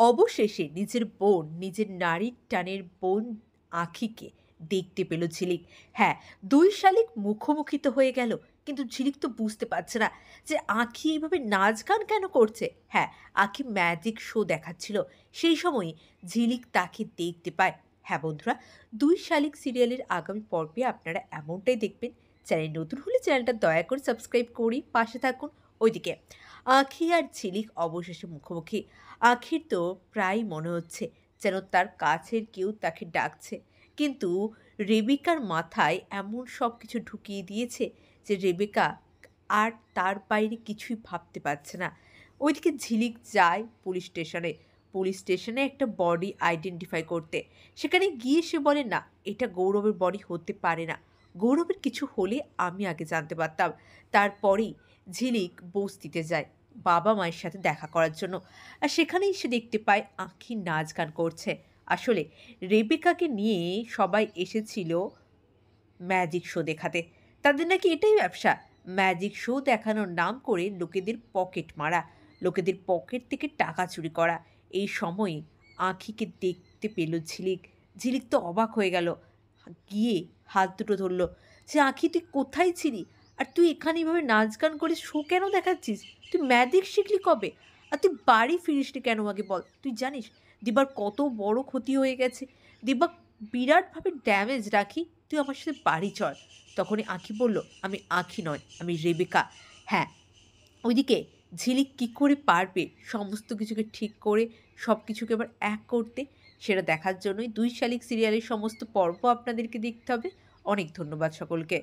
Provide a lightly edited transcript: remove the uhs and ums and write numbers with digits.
অবশেষে নিজের বোন, নিজের নারীর টানের বোন আঁখিকে দেখতে পেল ঝিলিক। হ্যাঁ, ২ শালিক মুখোমুখি তো হয়ে গেল। কিন্তু ঝিলিক তো বুঝতে পারছে না যে আঁখি এভাবে নাচ গান কেন করছে? হ্যাঁ, আঁখি ম্যাজিক শো দেখাচ্ছিল। সেই সময়ই ঝিলিক তাকে দেখতে পায়। হ্যাঁ বন্ধুরা, ২ শালিক সিরিয়ালের আগামী পর্বে আপনারা এমনটাই দেখবেন। চ্যানেল নতুন হলে চ্যানেলটা দয়া করে সাবস্ক্রাইব করেই পাশে থাকুন। ওইদিকে আঁখি আর ঝিলিক অবশেষে মুখোমুখি। আখির তো প্রায়ই মনে হচ্ছে যেন তার কাছের কেউ তাকে ডাকছে। কিন্তু রেবেকার মাথায় এমন সব কিছু ঢুকিয়ে দিয়েছে যে রেবেকা আর তার বাইরে কিছুই ভাবতে পারছে না। ওইদিকে ঝিলিক যায় পুলিশ স্টেশনে। পুলিশ স্টেশনে একটা বডি আইডেন্টিফাই করতে। সেখানে গিয়ে সে বলে, "না, এটা গৌরবের বডি হতে পারে না। গৌরবের কিছু হলে আমি আগে জানতে পারতাম।" তারপরেই ঝিলিক বস্তিতে যায় বাবা-মায়ের সাথে দেখা করার জন্য। আর সেখানেই সে দেখতে পায় আঁখি নাচ গান করছে। আসলে রেবেকাকে নিয়ে সবাই এসেছিল ম্যাজিক শো দেখাতে। তাদের নাকি এটাই ব্যবসা। ম্যাজিক শো দেখানোর নাম করে লোকেদের পকেট মারা, লোকেদের পকেট থেকে টাকা চুরি করা। এই সময়ে আঁখিকে দেখতে পেল ঝিলিক। ঝিলিক তো অবাক হয়ে গেল। গিয়ে হাত দুটো ধরল যে, "আঁখি, তুই কোথায় ছিলি? আর তুই এখানে এভাবে নাচ গান করে শো কেন দেখাচ্ছিস? তুই ম্যাজিক শিখলি কবে? আর তুই বাড়ি ফিরিসনি কেন আগে বল? তুই জানিস দিবার কত বড় ক্ষতি হয়ে গেছে? দিবা বিরাটভাবে ড্যামেজ রাখি। তুই আমার সাথে বাড়ি চল।" তখনই আঁখি বলল, "আমি আঁখি নয়, আমি রেবেকা।" হ্যাঁ, ওইদিকে ঝিলিক কী করে পারবে সমস্ত কিছুকে ঠিক করে সব কিছুকে আবার এক করতে? সেটা দেখার জন্যই ২ শালিক সিরিয়ালের সমস্ত পর্ব আপনাদেরকে দেখতে হবে। অনেক ধন্যবাদ সকলকে।